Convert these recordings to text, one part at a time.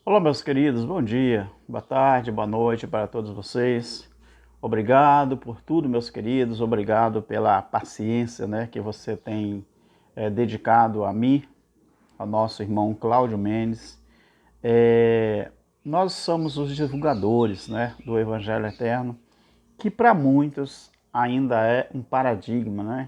Olá, meus queridos, bom dia, boa tarde, boa noite para todos vocês. Obrigado por tudo, meus queridos, obrigado pela paciência, que você tem dedicado a mim, ao nosso irmão Cláudio Mendes. Nós somos os divulgadores, do Evangelho Eterno, que para muitos ainda é um paradigma,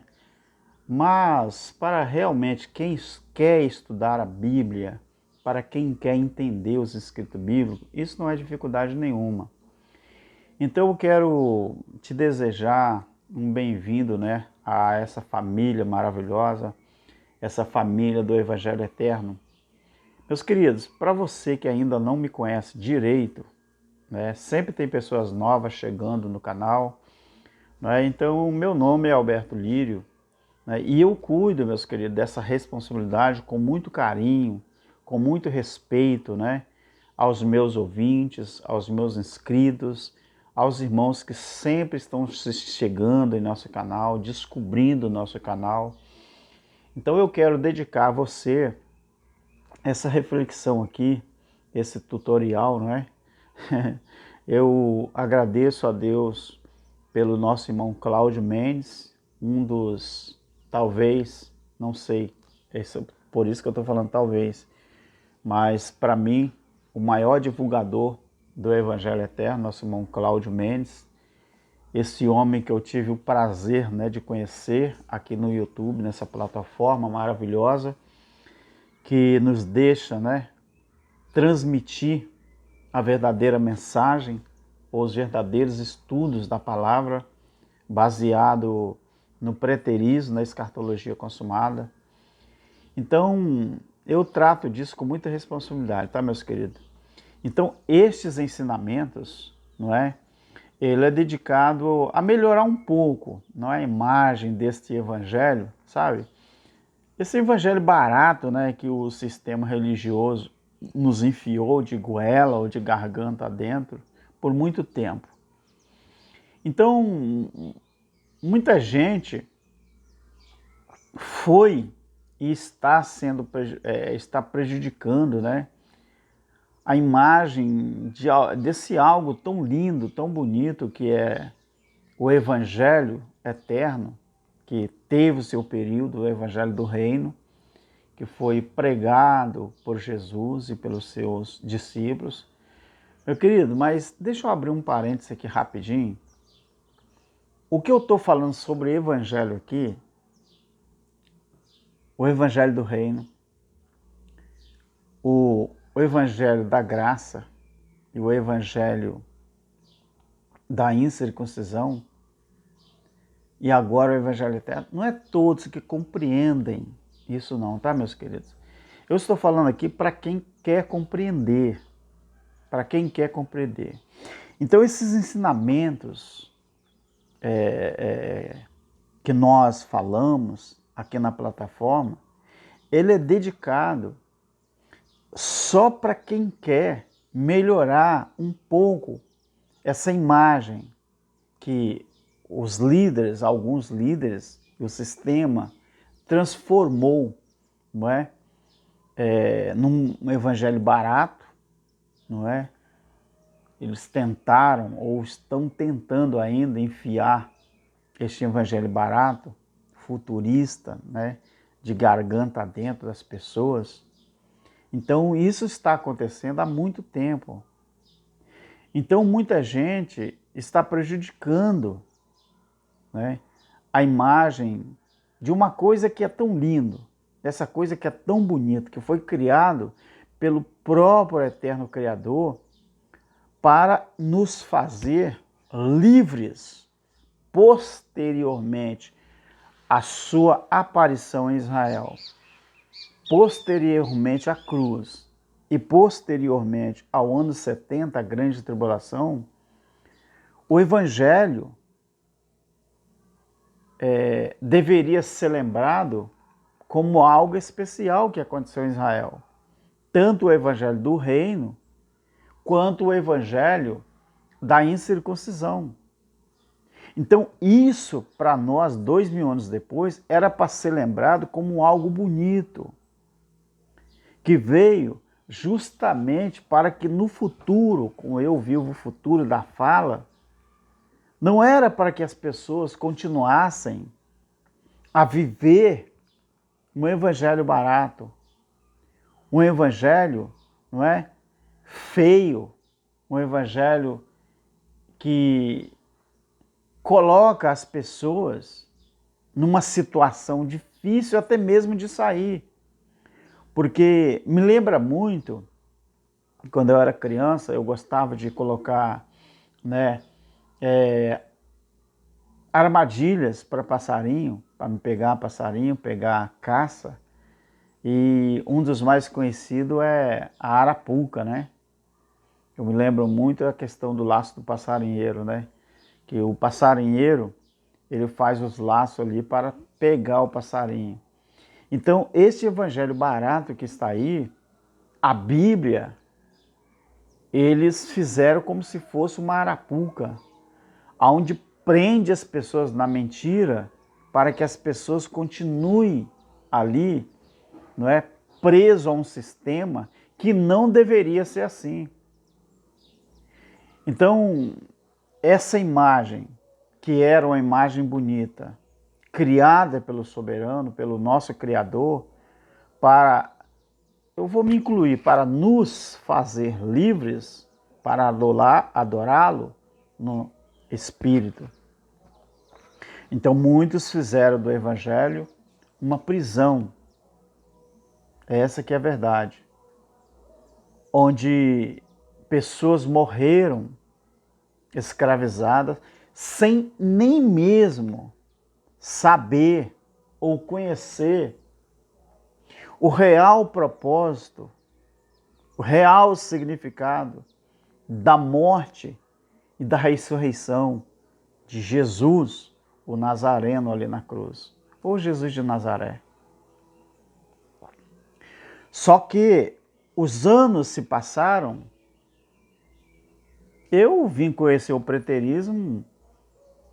Mas para realmente quem quer estudar a Bíblia, para quem quer entender os escritos bíblicos, isso não é dificuldade nenhuma. Então eu quero te desejar um bem-vindo, a essa família maravilhosa, essa família do Evangelho Eterno. Meus queridos, para você que ainda não me conhece direito, sempre tem pessoas novas chegando no canal, Então o meu nome é Alberto Lírio, e eu cuido, meus queridos, dessa responsabilidade com muito carinho, com muito respeito, aos meus ouvintes, aos meus inscritos, aos irmãos que sempre estão chegando em nosso canal, descobrindo o nosso canal. Então eu quero dedicar a você essa reflexão aqui, esse tutorial, Eu agradeço a Deus pelo nosso irmão Cláudio Mendes, um dos, talvez, não sei, por isso que eu estou falando talvez, mas para mim, o maior divulgador do Evangelho Eterno, nosso irmão Cláudio Mendes, esse homem que eu tive o prazer de conhecer aqui no YouTube, nessa plataforma maravilhosa, que nos deixa transmitir a verdadeira mensagem, os verdadeiros estudos da palavra, baseado no preterismo, na escatologia consumada. Então, eu trato disso com muita responsabilidade, tá, meus queridos? Então, estes ensinamentos, ele é dedicado a melhorar um pouco, a imagem deste evangelho, sabe? Esse evangelho barato, que o sistema religioso nos enfiou de goela ou de garganta adentro por muito tempo. Então, muita gente foi e está prejudicando, a imagem desse algo tão lindo, tão bonito que é o Evangelho Eterno, que teve o seu período, o Evangelho do Reino, que foi pregado por Jesus e pelos seus discípulos. Meu querido, mas deixa eu abrir um parênteses aqui rapidinho. O que eu estou falando sobre Evangelho aqui, o Evangelho do Reino, o Evangelho da Graça e o Evangelho da incircuncisão, e agora o Evangelho Eterno, não é todos que compreendem isso não, tá, meus queridos? Eu estou falando aqui para quem quer compreender, Então, esses ensinamentos que nós falamos aqui na plataforma, ele é dedicado só para quem quer melhorar um pouco essa imagem que os líderes, alguns líderes, o sistema transformou, num evangelho barato, Eles tentaram ou estão tentando ainda enfiar este evangelho barato, futurista, de garganta dentro das pessoas. Então isso está acontecendo há muito tempo. Então muita gente está prejudicando a imagem de uma coisa que é tão lindo, dessa coisa que é tão bonita, que foi criado pelo próprio Eterno Criador para nos fazer livres posteriormente à sua aparição em Israel, posteriormente à cruz e posteriormente ao ano 70, a grande tribulação. O Evangelho deveria ser lembrado como algo especial que aconteceu em Israel. Tanto o Evangelho do Reino, quanto o Evangelho da incircuncisão. Então, isso, para nós, 2000 anos depois, era para ser lembrado como algo bonito, que veio justamente para que no futuro, como eu vivo o futuro da fala, não era para que as pessoas continuassem a viver um evangelho barato, um evangelho, não é, feio, um evangelho que coloca as pessoas numa situação difícil até mesmo de sair. Porque me lembra muito, quando eu era criança, eu gostava de colocar, né, armadilhas para passarinho, para me pegar passarinho, pegar caça. E um dos mais conhecidos é a arapuca, né? Eu me lembro muito da questão do laço do passarinheiro, né? Que o passarinheiro, ele faz os laços ali para pegar o passarinho. Então, esse evangelho barato que está aí, a Bíblia, eles fizeram como se fosse uma arapuca, onde prende as pessoas na mentira para que as pessoas continuem ali, não é, preso a um sistema que não deveria ser assim. Então, essa imagem, que era uma imagem bonita, criada pelo soberano, pelo nosso Criador, para, eu vou me incluir, para nos fazer livres, para adorá-lo no Espírito. Então muitos fizeram do Evangelho uma prisão. Essa que é a verdade. Onde pessoas morreram escravizadas sem nem mesmo saber ou conhecer o real propósito, o real significado da morte e da ressurreição de Jesus, o Nazareno ali na cruz, ou Jesus de Nazaré. Só que os anos se passaram, eu vim conhecer o preterismo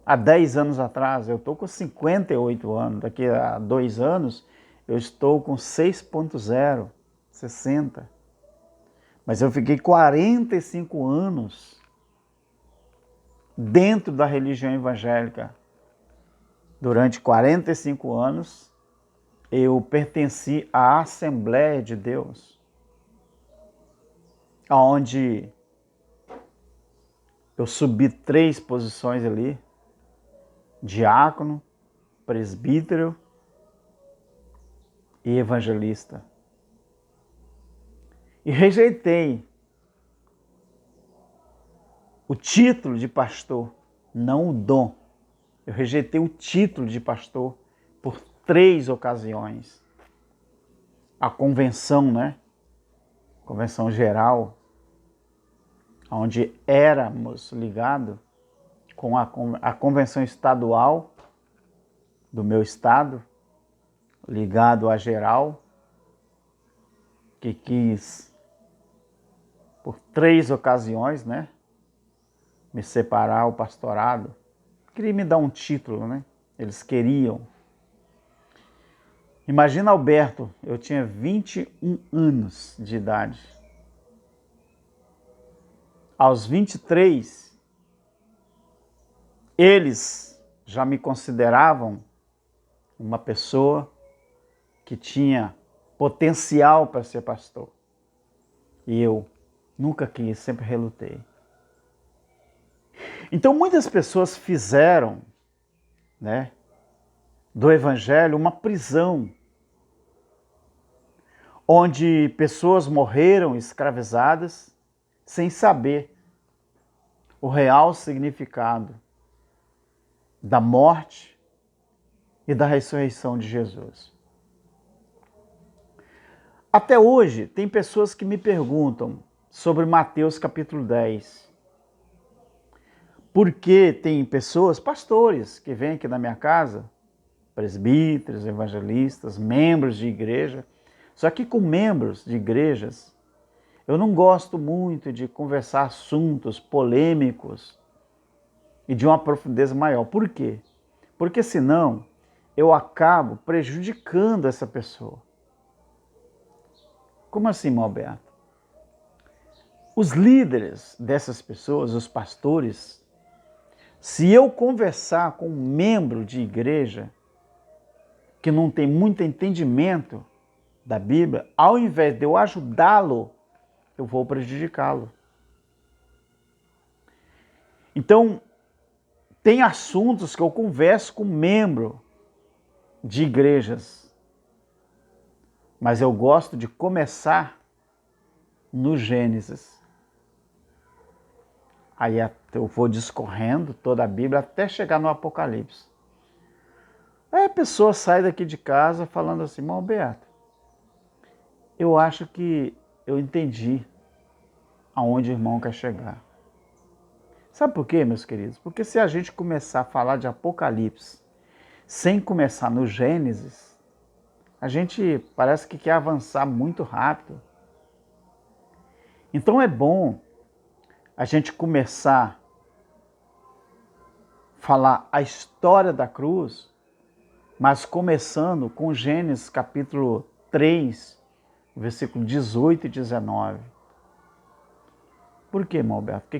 há 10 anos atrás, eu estou com 58 anos, daqui a 2 anos eu estou com 6.0, 60. Mas eu fiquei 45 anos dentro da religião evangélica. Durante 45 anos, eu pertenci à Assembleia de Deus, onde eu subi 3 posições ali, diácono, presbítero e evangelista. E rejeitei o título de pastor, não o dom. Eu rejeitei o título de pastor por 3 ocasiões. A convenção, né? Convenção geral, onde éramos ligados com a convenção estadual do meu estado, ligado à geral, que quis, por 3 ocasiões, né, me separar o pastorado. Queria me dar um título, né? Eles queriam. Imagina Alberto, eu tinha 21 anos de idade. Aos 23, eles já me consideravam uma pessoa que tinha potencial para ser pastor. E eu nunca quis, sempre relutei. Então muitas pessoas fizeram, né, do evangelho uma prisão, onde pessoas morreram escravizadas sem saber o real significado da morte e da ressurreição de Jesus. Até hoje, tem pessoas que me perguntam sobre Mateus capítulo 10. Porque tem pessoas, pastores, que vêm aqui na minha casa, presbíteros, evangelistas, membros de igreja. Só que com membros de igrejas, eu não gosto muito de conversar assuntos polêmicos e de uma profundeza maior. Por quê? Porque senão eu acabo prejudicando essa pessoa. Como assim, irmão Alberto? Os líderes dessas pessoas, os pastores, se eu conversar com um membro de igreja que não tem muito entendimento da Bíblia, ao invés de eu ajudá-lo, eu vou prejudicá-lo. Então, tem assuntos que eu converso com membro de igrejas, mas eu gosto de começar no Gênesis. Aí eu vou discorrendo toda a Bíblia até chegar no Apocalipse. Aí a pessoa sai daqui de casa falando assim: irmão Beto, eu acho que eu entendi aonde o irmão quer chegar. Sabe por quê, meus queridos? Porque se a gente começar a falar de Apocalipse sem começar no Gênesis, a gente parece que quer avançar muito rápido. Então é bom a gente começar a falar a história da cruz, mas começando com Gênesis capítulo 3, versículo 18 e 19. Por quê, irmão Alberto?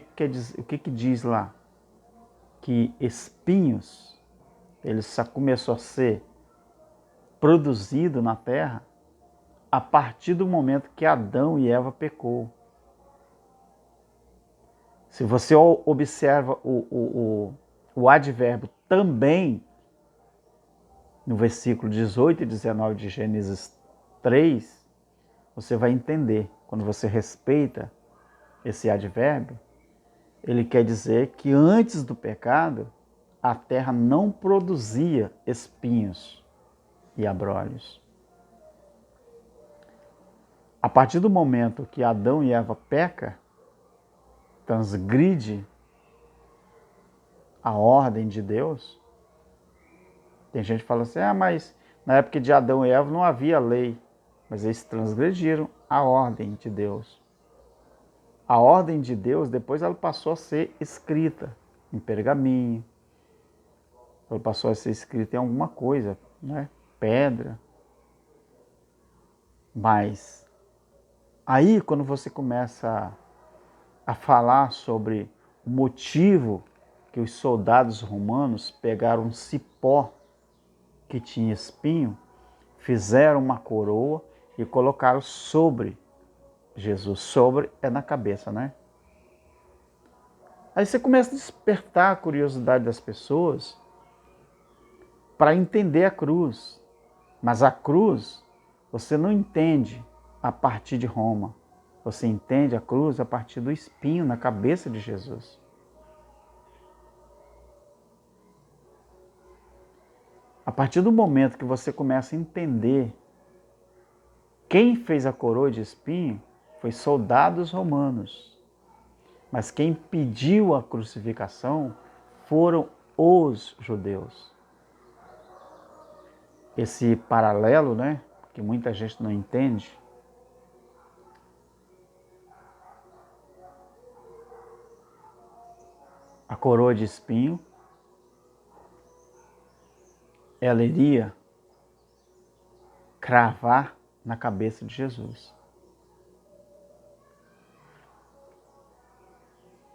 O que diz lá? Que espinhos, ele só começou a ser produzido na terra a partir do momento que Adão e Eva pecou. Se você observa o advérbio também, no versículo 18 e 19 de Gênesis 3, você vai entender, quando você respeita esse advérbio, ele quer dizer que antes do pecado, a terra não produzia espinhos e abrolhos. A partir do momento que Adão e Eva pecam, transgride a ordem de Deus, tem gente que fala assim: mas na época de Adão e Eva não havia lei, mas eles transgrediram a ordem de Deus. A ordem de Deus, depois ela passou a ser escrita em pergaminho, ela passou a ser escrita em alguma coisa, né? Pedra. Mas aí quando você começa a falar sobre o motivo que os soldados romanos pegaram um cipó que tinha espinho, fizeram uma coroa e colocaram sobre Jesus. Sobre é na cabeça, né? Aí você começa a despertar a curiosidade das pessoas para entender a cruz. Mas a cruz você não entende a partir de Roma. Você entende a cruz a partir do espinho na cabeça de Jesus. A partir do momento que você começa a entender quem fez a coroa de espinho, foi soldados romanos. Mas quem pediu a crucificação foram os judeus. Esse paralelo, né, que muita gente não entende, a coroa de espinho, ela iria cravar na cabeça de Jesus.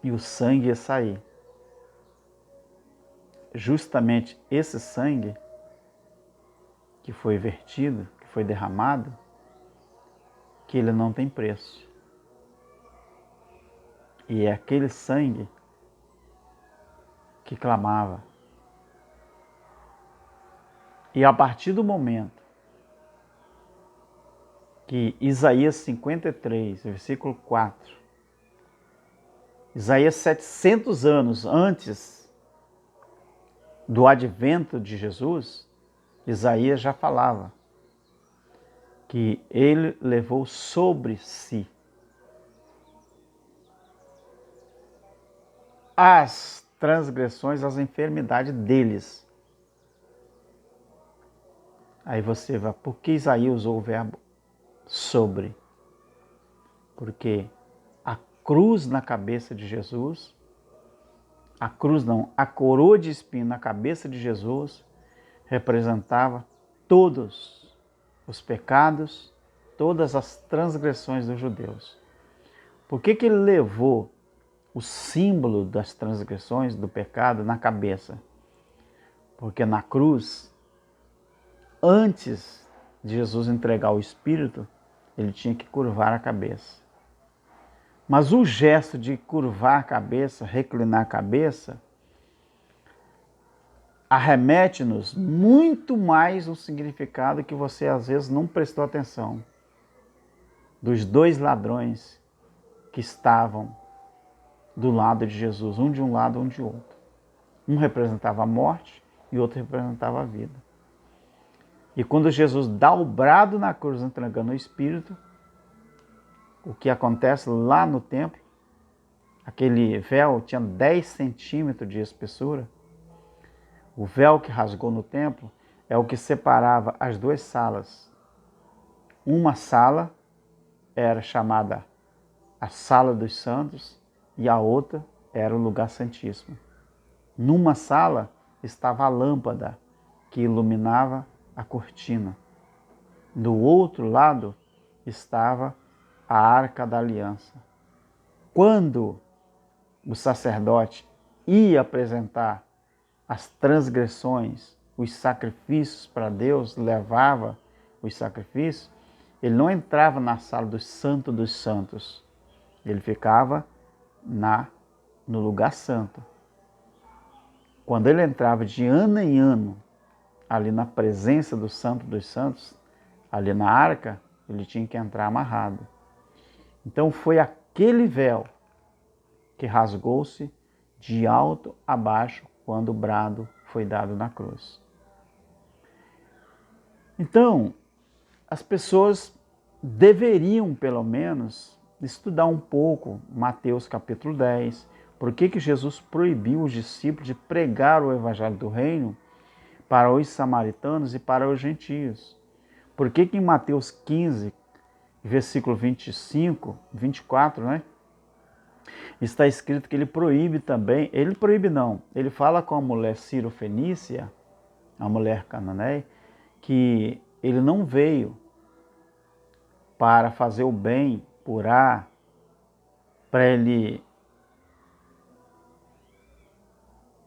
E o sangue ia sair. Justamente esse sangue que foi vertido, que foi derramado, que ele não tem preço. E é aquele sangue que clamava. E a partir do momento que Isaías 53, versículo 4, Isaías 700 anos antes do advento de Jesus, Isaías já falava que ele levou sobre si as transgressões, as enfermidades deles. Aí você vai, por que Isaías usou o verbo sobre? Porque a cruz na cabeça de Jesus, a cruz não, a coroa de espinho na cabeça de Jesus representava todos os pecados, todas as transgressões dos judeus. Por que ele levou o símbolo das transgressões, do pecado, na cabeça? Porque na cruz, antes de Jesus entregar o Espírito, ele tinha que curvar a cabeça. Mas o gesto de curvar a cabeça, reclinar a cabeça, arremete-nos muito mais um significado que você às vezes não prestou atenção. Dos dois ladrões que estavam do lado de Jesus, um de um lado, um de outro. Um representava a morte e o outro representava a vida. E quando Jesus dá o brado na cruz entregando o Espírito, o que acontece lá no templo, aquele véu tinha 10 centímetros de espessura. O véu que rasgou no templo é o que separava as duas salas. Uma sala era chamada a Sala dos Santos e a outra era o Lugar Santíssimo. Numa sala estava a lâmpada que iluminava a cortina. Do outro lado estava a Arca da Aliança. Quando o sacerdote ia apresentar as transgressões, os sacrifícios para Deus, levava os sacrifícios, ele não entrava na sala do Santo dos Santos. Ele ficava no lugar santo. Quando ele entrava de ano em ano, ali na presença do Santo dos Santos, ali na arca, ele tinha que entrar amarrado. Então foi aquele véu que rasgou-se de alto a baixo quando o brado foi dado na cruz. Então, as pessoas deveriam, pelo menos, estudar um pouco Mateus capítulo 10, por que Jesus proibiu os discípulos de pregar o evangelho do reino para os samaritanos e para os gentios. Por que em Mateus 15, versículo 25, 24, né? Está escrito que ele proíbe também, ele fala com a mulher Ciro-fenícia, a mulher cananeia, que ele não veio para fazer o bem, curar, para ele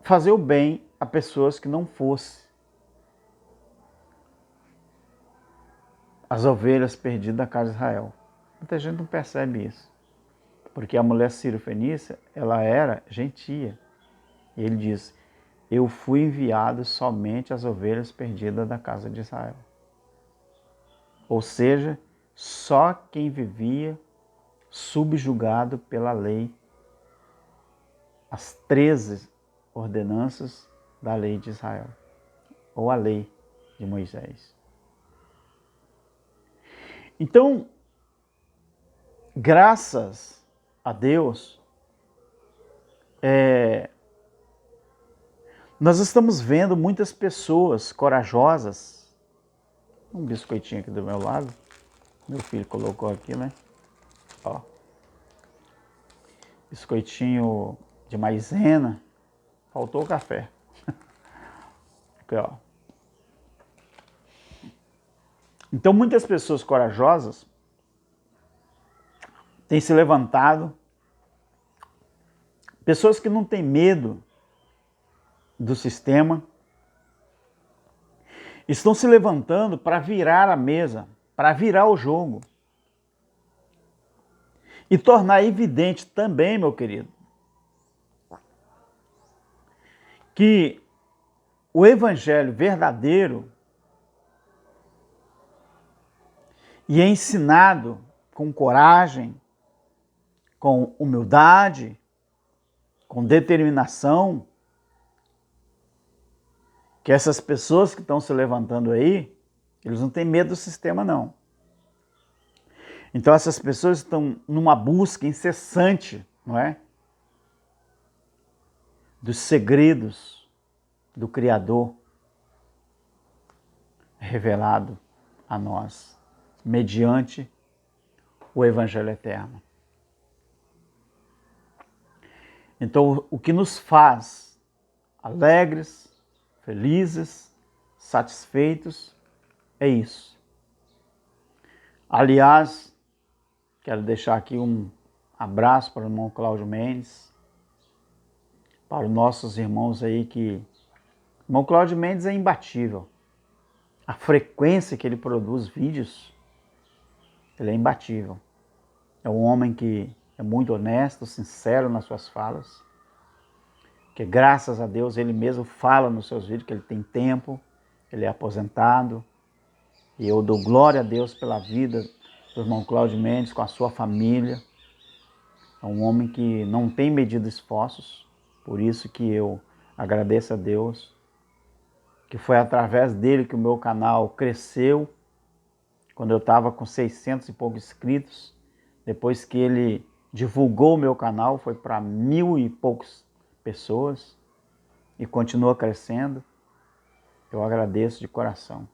fazer o bem a pessoas que não fossem as ovelhas perdidas da casa de Israel. Muita gente não percebe isso. Porque a mulher Ciro-fenícia, ela era gentia. E ele diz, eu fui enviado somente às ovelhas perdidas da casa de Israel. Ou seja, só quem vivia subjugado pela lei, as 13 ordenanças da lei de Israel, ou a lei de Moisés. Então, graças a Deus, nós estamos vendo muitas pessoas corajosas. Um biscoitinho aqui do meu lado, meu filho colocou aqui, né? Ó, biscoitinho de maisena, faltou o café. Aqui, ó. Então, muitas pessoas corajosas têm se levantado, pessoas que não têm medo do sistema, estão se levantando para virar a mesa, para virar o jogo. E tornar evidente também, meu querido, que o evangelho verdadeiro e é ensinado com coragem, com humildade, com determinação, que essas pessoas que estão se levantando aí, eles não têm medo do sistema, não. Então essas pessoas estão numa busca incessante, não é? Dos segredos do Criador revelado a nós, mediante o Evangelho Eterno. Então, o que nos faz alegres, felizes, satisfeitos, é isso. Aliás, quero deixar aqui um abraço para o irmão Cláudio Mendes, para os nossos irmãos aí que... O irmão Cláudio Mendes é imbatível. A frequência que ele produz vídeos, ele é imbatível. É um homem que é muito honesto, sincero nas suas falas, que graças a Deus ele mesmo fala nos seus vídeos que ele tem tempo, ele é aposentado, e eu dou glória a Deus pela vida do irmão Cláudio Mendes com a sua família. É um homem que não tem medido esforços, por isso que eu agradeço a Deus, que foi através dele que o meu canal cresceu, quando eu estava com 600 e poucos inscritos. Depois que ele divulgou o meu canal, foi para 1000 e poucas pessoas e continua crescendo. Eu agradeço de coração.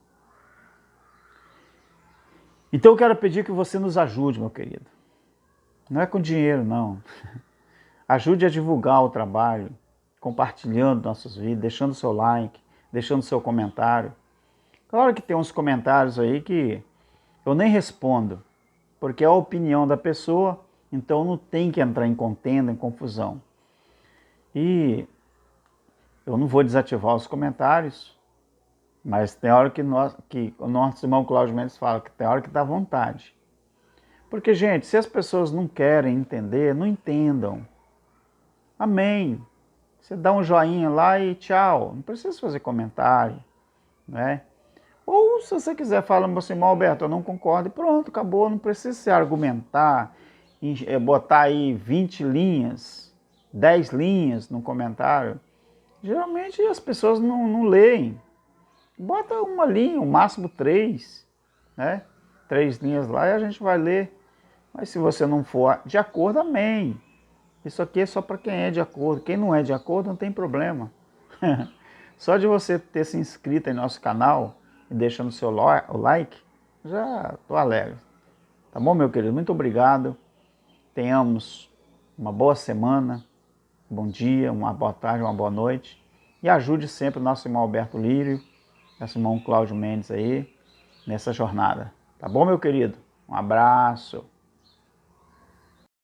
Então eu quero pedir que você nos ajude, meu querido. Não é com dinheiro, não. Ajude a divulgar o trabalho, compartilhando nossos vídeos, deixando seu like, deixando seu comentário. Claro que tem uns comentários aí que eu nem respondo, porque é a opinião da pessoa, então não tem que entrar em contenda, em confusão. E eu não vou desativar os comentários, mas tem hora que o nosso irmão Cláudio Mendes fala que tem hora que dá vontade. Porque, gente, se as pessoas não querem entender, não entendam. Amém. Você dá um joinha lá e tchau. Não precisa fazer comentário, né? Ou se você quiser falar assim, Alberto, eu não concordo, e pronto, acabou. Não precisa se argumentar, botar aí 20 linhas, 10 linhas no comentário. Geralmente as pessoas não leem. Bota uma linha, o máximo 3, né? 3 linhas lá e a gente vai ler. Mas se você não for de acordo, amém. Isso aqui é só para quem é de acordo. Quem não é de acordo não tem problema. Só de você ter se inscrito em nosso canal e deixando seu like, já estou alegre. Tá bom, meu querido? Muito obrigado. Tenhamos uma boa semana, bom dia, uma boa tarde, uma boa noite. E ajude sempre o nosso irmão Alberto Lírio, nosso irmão Cláudio Mendes aí, nessa jornada. Tá bom, meu querido? Um abraço.